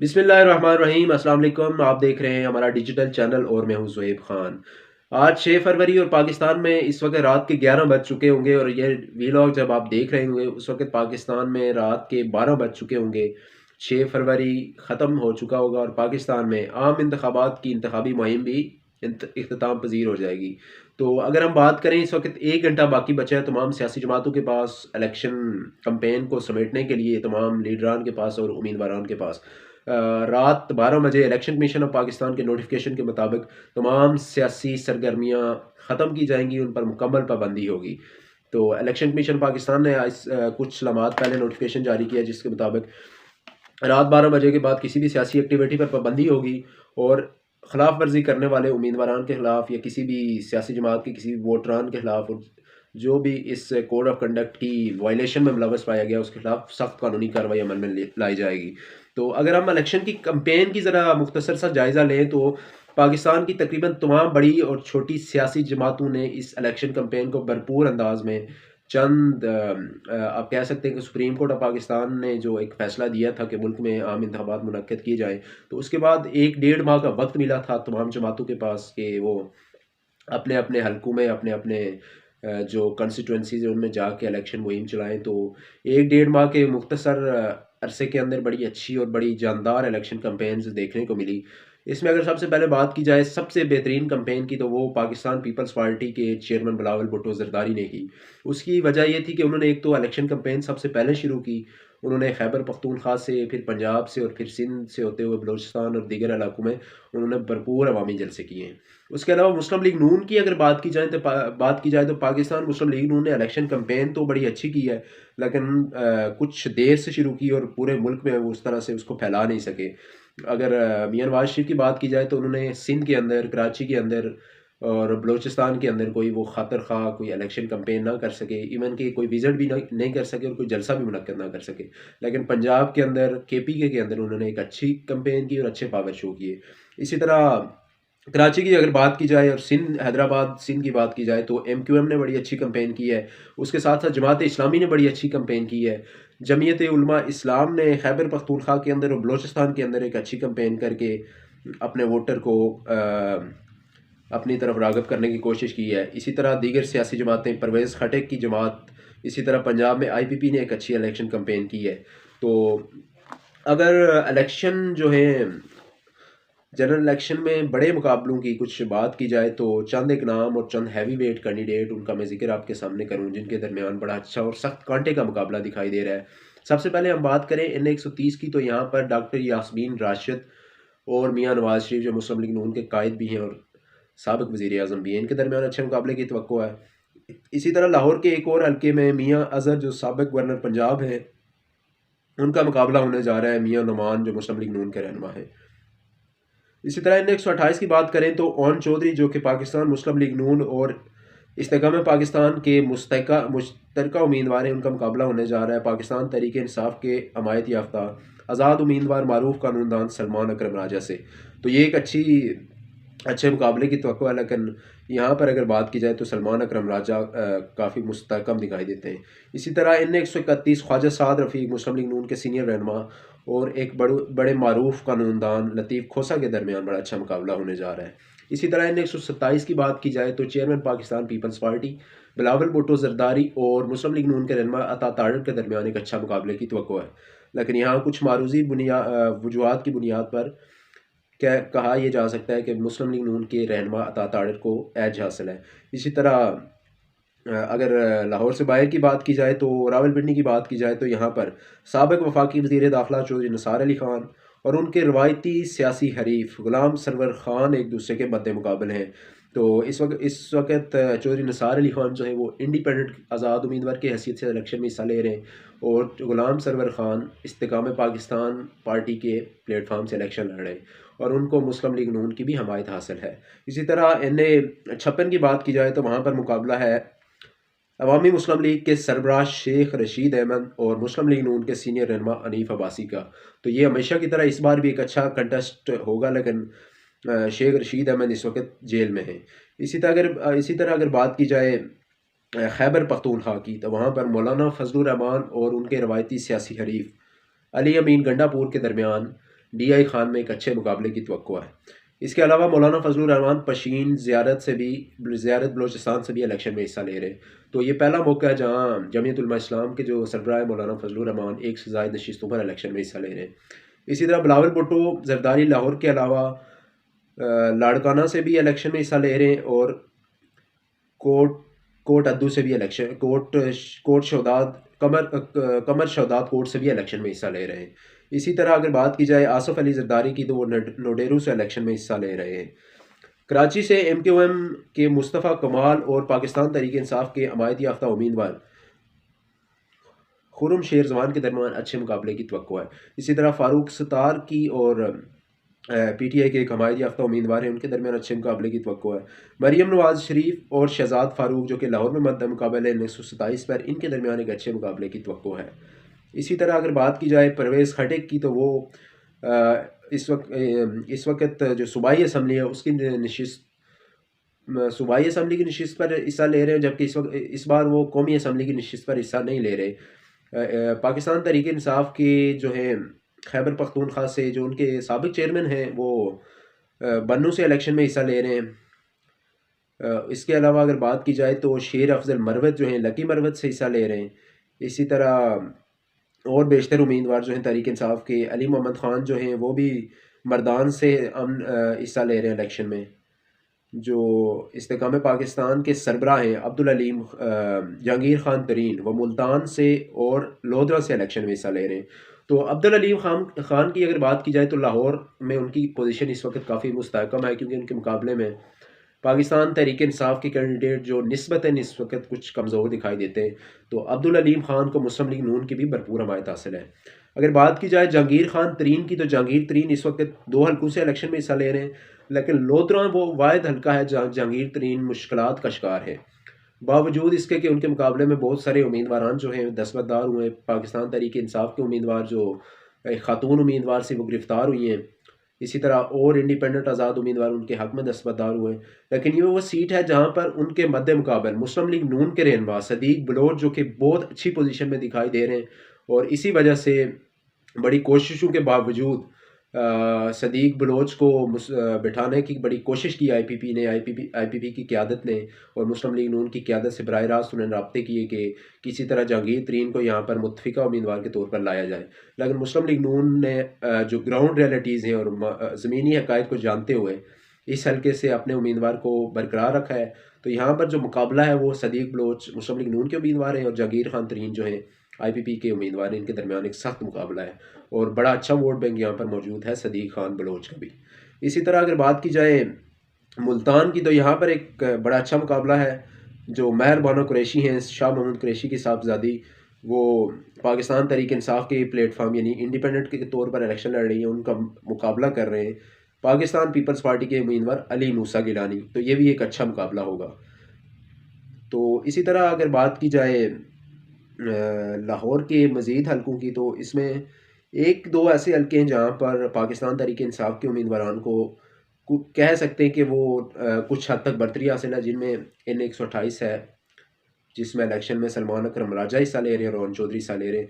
बिस्मिल्लाहिर्रहमानिर्रहीम अस्सलाम वालेकुम। आप देख रहे हैं हमारा डिजिटल चैनल और मैं हूं ज़ुहैब खान। आज 6 फरवरी और पाकिस्तान में इस वक्त रात के 11 बज चुके होंगे और ये वीलॉग जब आप देख रहे होंगे उस वक्त पाकिस्तान में रात के 12 बज चुके होंगे। 6 फरवरी ख़त्म हो चुका होगा और पाकिस्तान में आम इंतखाबात की इंतखाबी मुहिम भी इख्तिताम पजीर हो जाएगी। तो अगर हम बात करें, इस वक्त 1 घंटा बाकी बचा है तमाम सियासी जमातों के पास इलेक्शन कंपेन को समेटने के लिए, तमाम लीडरान के पास और उम्मीदवारान के पास। रात 12 बजे इलेक्शन कमीशन ऑफ पाकिस्तान के नोटिफिकेशन के मुताबिक तमाम सियासी सरगर्मियाँ ख़त्म की जाएंगी, उन पर मुकम्मल पाबंदी होगी। तो इलेक्शन कमीशन पाकिस्तान ने कुछ लम्हात पहले नोटिफिकेशन जारी किया जिसके मुताबिक रात 12 बजे के बाद किसी भी सियासी एक्टिविटी पर पाबंदी होगी और खिलाफ वर्जी करने वाले उम्मीदवारान के खिलाफ या किसी भी सियासी जमात के किसी भी वोटरान के खिलाफ और जो भी इस कोड ऑफ कंडक्ट की वायलेशन में मुलवस पाया गया उसके खिलाफ सख्त कानूनी कार्रवाई अमल में लाई जाएगी। तो अगर हम इलेक्शन की कंपेन की ज़रा मुख्तसर सा जायज़ा लें तो पाकिस्तान की तकरीबन तमाम बड़ी और छोटी सियासी जमातों ने इस इलेक्शन कंपेन को भरपूर अंदाज में चंद आप कह सकते हैं कि सुप्रीम कोर्ट ऑफ पाकिस्तान ने जो एक फ़ैसला दिया था कि मुल्क में आम इंतखाबात मुनक्किद किए जाएँ, तो उसके बाद 1 डेढ़ माह का वक़्त मिला था तमाम जमातों के पास कि वो अपने-अपने हलकों में अपने-अपने जो कंस्टिट्यूएंसीज़ हैं उनमें जाके इलेक्शन मुहिम चलाएँ। तो 1 डेढ़ माह के मुख्तसर अरसे के अंदर बड़ी अच्छी और बड़ी जानदार इलेक्शन कैम्पेन्स देखने को मिली। इसमें अगर सबसे पहले बात की जाए सबसे बेहतरीन कैम्पेन की, तो वो पाकिस्तान पीपल्स पार्टी के चेयरमैन बिलावल भुट्टो ज़रदारी ने की। उसकी वजह ये थी कि उन्होंने एक तो इलेक्शन कैम्पेन सबसे पहले शुरू की। उन्होंने खैबर पख्तूनख्वा से, फिर पंजाब से और फिर सिंध से होते हुए बलूचिस्तान और दीगर इलाकों में उन्होंने भरपूर अवामी जलसे किए हैं। उसके अलावा मुस्लिम लीग नून की अगर बात की जाए तो पाकिस्तान मुस्लिम लीग नून ने इलेक्शन कैम्पेन तो बड़ी अच्छी की है, लेकिन कुछ देर से शुरू की और पूरे मुल्क में वो उस तरह से उसको फैला नहीं सके। अगर मियां नवाज शरीफ की बात की जाए तो उन्होंने सिंध के अंदर, कराची के अंदर और बलूचिस्तान के अंदर कोई वो खातर खा कोई इलेक्शन कैंपेन ना कर सके, इवन कि कोई विजिट भी नहीं कर सके और कोई जलसा भी मुनक्किद ना कर सके। लेकिन पंजाब के अंदर, केपीके के अंदर उन्होंने एक अच्छी कैंपेन की और अच्छे पावर शो किए। इसी तरह कराची की अगर बात की जाए और हैदराबाद सिंध की बात की जाए तो एमक्यूएम ने बड़ी अच्छी कैंपेन की है। उसके साथ साथ जमात इस्लामी ने बड़ी अच्छी कैंपेन की है। जमीयत उलमा इस्लाम ने खैबर पख्तूनख्वा के अंदर और बलूचिस्तान के अंदर एक अच्छी कैंपेन करके अपने वोटर को अपनी तरफ राग़िब करने की कोशिश की है। इसी तरह दीगर सियासी जमातें, परवेज़ खटक की जमात, इसी तरह पंजाब में आईपीपी ने एक अच्छी इलेक्शन कैंपेन की है। तो अगर इलेक्शन जो है जनरल इलेक्शन में बड़े मुकाबलों की कुछ बात की जाए तो चंद एक नाम और चंद हैवी वेट कैंडिडेट उनका मैं ज़िक्र आपके सामने करूं जिनके दरमियान बड़ा अच्छा और सख्त कांटे का मुकाबला दिखाई दे रहा है। सबसे पहले हम बात करें NA 130 की, तो यहाँ पर डॉक्टर यास्मीन राशिद और मियां नवाज शरीफ जो मुस्लिम लीग नून के कायद भी हैं और साबिक वज़ीर आज़म भी हैं, इनके दरमियान अच्छे मुकाबले की तवक्को है। इसी तरह लाहौर के एक और हल्के में मियां अजहर जो साबिक गवर्नर पंजाब हैं, उनका मुकाबला होने जा रहा है मियां नुमान जो मुस्लिम लीग नून के रहनुमा है। इसी तरह NA 128 की बात करें तो ओन चौधरी जो कि पाकिस्तान मुस्लिम लीग नून और इस्तेकाम पाकिस्तान के मुश्तरका उम्मीदवार हैं, उनका मुकाबला होने जा रहा है पाकिस्तान तहरीक इंसाफ के हमायत याफ्ता आज़ाद उम्मीदवार मारूफ कानूनदान सलमान अकरम राजा से। तो ये एक अच्छे मुकाबले की तवक्को है, लेकिन यहाँ पर अगर बात की जाए तो सलमान अकरम राजा काफ़ी मुस्तहकम दिखाई देते हैं। इसी तरह NA 131 ख्वाजा साद रफ़ीक मुस्लिम लीग नून के सीनियर रहनुमा और एक बड़े मारूफ कानूनदान लतीफ़ खोसा के दरमियान बड़ा अच्छा मुकाबला होने जा रहा है। इसी तरह NA 127 की बात की जाए तो चेयरमैन पाकिस्तान पीपल्स पार्टी बिलावल भुट्टो ज़रदारी और मुस्लिम लीग नून के रहनुमा अता तारिक के दरमियान एक अच्छा मुकाबले की तवक्को है। लेकिन यहाँ कुछ मारूजी वजूहात की बुनियाद पर क्या कहा यह जा सकता है कि मुस्लिम लीग नून के रहनुमा अता तारिक को एज हासिल है। इसी तरह अगर लाहौर से बाहर की बात की जाए तो रावलपिंडी की बात की जाए तो यहाँ पर साबिक वफाकी वज़ीर दाखिला चौधरी निसार अली खान और उनके रवायती सियासी हरीफ गुलाम सरवर खान एक दूसरे के मद्दे मुकाबले हैं। तो इस वक्त चौधरी निसार अली खान जो है वो इंडिपेंडेंट आज़ाद उम्मीदवार की हैसियत से इलेक्शन में हिस्सा ले रहे हैं और गुलाम सरवर खान इस्तेकाम पाकिस्तान पार्टी के प्लेटफार्म से इलेक्शन लड़ रहे हैं और उनको मुस्लिम लीग नून की भी हमायत हासिल है। इसी तरह NA 56 की बात की जाए तो वहाँ पर मुकाबला है अवामी मुस्लिम लीग के सरबराह शेख रशीद अहमद और मुस्लिम लीग नून के सीनियर रहनुमा अनीफ अब्बासी का। तो ये हमेशा की तरह इस बार भी एक अच्छा कंटेस्ट होगा, लेकिन शेख रशीद अहमद इस वक्त जेल में है। इसी तरह अगर बात की जाए खैबर पख्तूनख्वा की, तो वहाँ पर मौलाना फजलुर रहमान और उनके रवायती सियासी हरीफ अली अमीन गंडापुर के दरमियान DI खान में एक अच्छे मुकाबले की तवक्को है। इसके अलावा मौलाना फजलुर रहमान पशीन ज़ियारत बलोचिस्तान से भी इलेक्शन में हिस्सा ले रहे हैं। तो ये पहला मौका है जहाँ जमीयत उलमा इस्लाम के जो सरबराह है मौलाना फजलुर रहमान 1 से ज़ायद नशिस्तों पर इलेक्शन में हिस्सा ले रहे हैं। इसी तरह बिलावल भुट्टो जरदारी लाहौर के अलावा लाड़काना से भी इलेक्शन में हिस्सा ले रहे हैं और कोट कोट अद्दू से भी इलेक्शन कोट शौदाद कमर शौदाद कोट से भी इलेक्शन में हिस्सा ले रहे हैं। इसी तरह अगर बात की जाए आसफ अली जरदारी की तो वो नोडेरू से इलेक्शन में हिस्सा ले रहे हैं। कराची से MQM के मुस्तफ़ा कमाल और पाकिस्तान तहरीक इंसाफ के अमायत याफ्ता उम्मीदवार खुर्रम शेर जवान के दरमियान अच्छे मुकाबले की तवक्को है। इसी तरह फ़ारूक सत्तार की और PTI के एक हमायत याफ्ता उम्मीदवार हैं, उनके दरमियान अच्छे मुकाबले की तवक्को है। मरीम नवाज शरीफ और शहजाद फारूक जो कि लाहौर में मद्दा मुकाबला है 1927 पर, इनके दरमियान एक अच्छे मुकाबले की तवक्को है। इसी तरह अगर बात की जाए परवेज़ खटिक की तो वो इस वक्त जो सूबाई असम्बली है उसकी सूबाई असम्बली की नशिस्त पर हिस्सा ले रहे हैं, जबकि इस बार वो कौमी असम्बली की नशिस्त पर हिस्सा नहीं ले रहे। पाकिस्तान तहरीक इंसाफ के जो हैं खैबर पख्तूनख्वा से जो उनके साबिक चेयरमैन हैं वो बन्नू से इलेक्शन में हिस्सा ले रहे हैं। इसके अलावा अगर बात की जाए तो शेर अफजल मरवत जो हैं लकी मरवत से हिस्सा ले रहे हैं। इसी तरह और बेशतर उम्मीदवार जो हैं तहरीक इंसाफ के अली मोहम्मद ख़ान जो हैं वो भी मर्दान से हिस्सा ले रहे हैं इलेक्शन में। जो इस्तेकाम पाकिस्तान के सरबराह हैं अब्दुल अलीम जहांगीर खान तरीन वो मुल्तान से और लोधरा से इलेक्शन में हिस्सा ले रहे हैं। तो अब्दुल अलीम खान की अगर बात की जाए तो लाहौर में उनकी पोजीशन इस वक्त काफ़ी मुस्तहकम है, क्योंकि उनके मुकाबले में पाकिस्तान तहरीक इंसाफ के कैंडिडेट जो निस्बतन इस वक्त कुछ कमज़ोर दिखाई देते हैं। तो अब्दुल अलीम खान को मुस्लिम लीग नून की भी भरपूर हमायत हासिल है। अगर बात की जाए जहांगीर खान तरीन की तो जहांगीर तरीन इस वक्त 2 हल्कों से इलेक्शन में हिस्सा ले रहे हैं, लेकिन लोधरा वो वाहिद हल्का है जहाँ जहांगीर तरीन मुश्किलात का शिकार है। बावजूद इसके कि उनके मुकाबले में बहुत सारे उम्मीदवार जो हैं दस्तबरदार हुए। पाकिस्तान तहरीक इंसाफ के उम्मीदवार जो एक खातून उम्मीदवार से वो गिरफ्तार हुई हैं। इसी तरह और इंडिपेंडेंट आज़ाद उम्मीदवार उनके हक में दस्तबरदार हुए। लेकिन ये वो सीट है जहाँ पर उनके मद्दे मुकाबल मुस्लिम लीग नून के रहनुमा सदीक बलोच जो कि बहुत अच्छी पोजीशन में दिखाई दे रहे हैं, और इसी वजह से बड़ी कोशिशों के बावजूद सदीक बलोच को बिठाने की बड़ी कोशिश की IPP की क़यादत ने, और मुस्लिम लीग नून की क़यादत से बराह रास्त उन्होंने रब्ते किए कि किसी तरह जहांगीर तरीन को यहाँ पर मुतफ़िका उम्मीदवार के तौर पर लाया जाए। लेकिन मुस्लिम लीग नून ने जो ग्राउंड रियलिटीज़ हैं और ज़मीनी हक़ाइक़ को जानते हुए इस हल्के से अपने उम्मीदवार को बरकरार रखा है। तो यहाँ पर जो मुकाबला है वो सदीक बलोच मुस्लिम लीग नून के उम्मीदवार हैं और जहांगीर खान तरीन जो हैं IPP के उम्मीदवार हैं। इनके दरमियान एक सख्त मुकाबला है और बड़ा अच्छा वोट बैंक यहाँ पर मौजूद है सदीक खान बलोच का भी। इसी तरह अगर बात की जाए मुल्तान की तो यहाँ पर एक बड़ा अच्छा मुकाबला है। जो महर बानो कुरैशी हैं, शाह महमूद कुरैशी की साहबजादी, वो पाकिस्तान तहरीक इंसाफ के प्लेटफॉर्म यानी इंडिपेंडेंट के तौर पर इलेक्शन लड़ रही हैं। उनका मुकाबला कर रहे हैं पाकिस्तान पीपल्स पार्टी के उम्मीदवार अली मूसा गिलानी। तो ये भी एक अच्छा मुकाबला होगा। तो इसी तरह अगर बात की जाए लाहौर के मज़ीद हलकों की तो इसमें एक दो ऐसे हलके हैं जहाँ पर पाकिस्तान तहरीक इंसाफ के उम्मीदवारान को कह सकते हैं कि वो कुछ हद तक बरतरी हासिल है, जिनमें N128 है जिसमें इलेक्शन में सलमान अकरम राजा हिस्सा ले रहे हैं और रोहन चौधरी हिस्सा ले रहे हैं।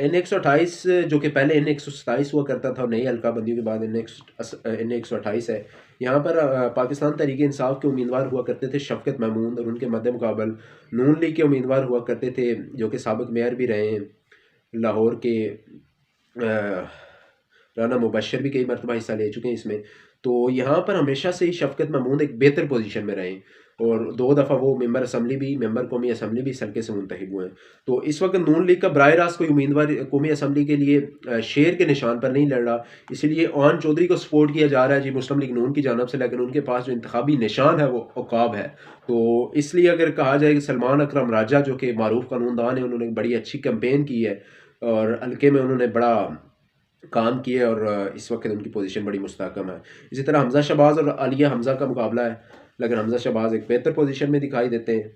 N128 जो कि पहले N127 हुआ करता था और नई हल्का बंदियों के बाद N128 है। यहाँ पर पाकिस्तान तहरीक इंसाफ के उम्मीदवार हुआ करते थे शफकत महमूद, और उनके मद्दे मुकाबल नून लीग के उम्मीदवार हुआ करते थे जो कि साबिक मेयर भी रहे हैं लाहौर के। राना मुबशर भी कई मरतबा हिस्सा ले चुके हैं इसमें। तो यहाँ पर हमेशा से ही शफकत महमूद एक बेहतर पोजीशन में रहे और 2 दफ़ा वो मेंबर कौमी असम्बली भी इस हल्के से मुंतखब हुए हैं। तो इस वक्त नून लीग का बराह रास्त कोई उम्मीदवार कौमी असम्बली के लिए शेर के निशान पर नहीं लड़ रहा, इसलिए ओन चौधरी को सपोर्ट किया जा रहा है जी मुस्लिम लीग नून की जानब से, लेकिन उनके पास जो इंतखाबी निशान है वो औकाब है। तो इसलिए अगर कहा जाए कि सलमान अकरम राजा जो कि मारूफ कानूनदान है, उन्होंने बड़ी अच्छी कैंपेन की है और हल्के में उन्होंने बड़ा काम किए और इस वक्त उनकी पोजीशन बड़ी मुस्तहकम है। इसी तरह हमजा शहबाज और आलिया हमजा का मुकाबला है, लेकिन हमजा शहबाज एक बेहतर पोजीशन में दिखाई देते हैं।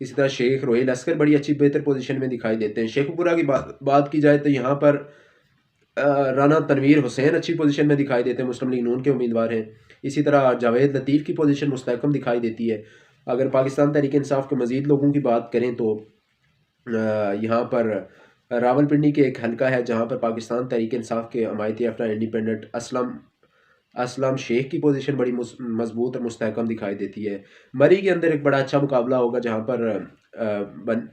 इसी तरह शेख रोहिल अस्कर बड़ी अच्छी बेहतर पोजीशन में दिखाई देते हैं। शेखुपुरा की बात की जाए तो यहाँ पर राना तनवीर हुसैन अच्छी पोजीशन में दिखाई देते हैं, मुस्लिम लीग नून के उम्मीदवार हैं। इसी तरह जावेद लतीफ़ की पोजीशन मुस्तहकम दिखाई देती है। अगर पाकिस्तान तहरीक इंसाफ के मज़ीद लोगों की बात करें तो यहाँ पर रावलपिंडी के एक हलका है जहाँ पर पाकिस्तान तहरीक इंसाफ के हमायती याफ्ता इंडिपेंडेंट असलम असलम शेख की पोजीशन बड़ी मजबूत और मुस्तहकम दिखाई देती है। मरी के अंदर एक बड़ा अच्छा मुकाबला होगा जहाँ पर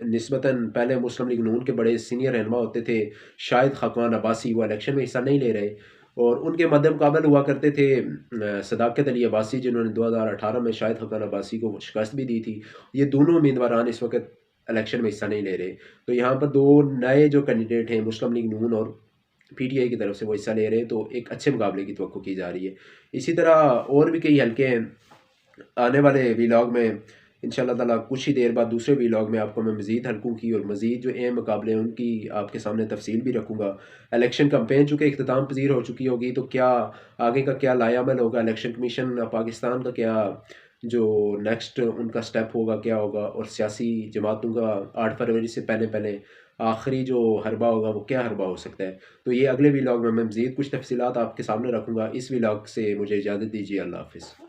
निस्बतन पहले मुस्लिम लीग नून के बड़े सीनियर रहनुमा होते थे शाहिद खाकान अब्बासी, वो इलेक्शन में हिस्सा नहीं ले रहे और उनके मद्दे मुकाबल हुआ करते थे सदाकत अली अब्बासी, जिन्होंने 2018 में शाहिद खाकान अब्बासी को शिकस्त भी दी थी। ये दोनों उम्मीदवारान इस वक्त इलेक्शन में हिस्सा नहीं ले रहे। तो यहाँ पर दो नए जो कैंडिडेट हैं मुस्लिम लीग नून और पीटीआई की तरफ से वो हिस्सा ले रहे हैं, तो एक अच्छे मुकाबले की तवक्को की जा रही है। इसी तरह और भी कई हलके हैं। आने वाले वीलॉग में इंशाल्लाह ताला कुछ ही देर बाद दूसरे वीलॉग में आपको मैं मज़ीद हलकों की और मज़ीद जो अहम मुकाबले हैं उनकी आपके सामने तफसील भी रखूँगा। इलेक्शन कैंपेन चूँकि इख्तिताम पज़ीर हो चुकी होगी, तो क्या आगे का क्या लाएअमल होगा, इलेक्शन कमीशन पाकिस्तान का क्या जो नेक्स्ट उनका स्टेप होगा क्या होगा, और सियासी जमातों का 8 फरवरी से पहले पहले आखिरी जो हरबा होगा वो क्या हरबा हो सकता है। तो ये अगले वीलॉग में मैं मज़ीद कुछ तफसीलात आपके सामने रखूँगा। इस वीलॉग से मुझे इजाज़त दीजिए। अल्लाह हाफ़िज़।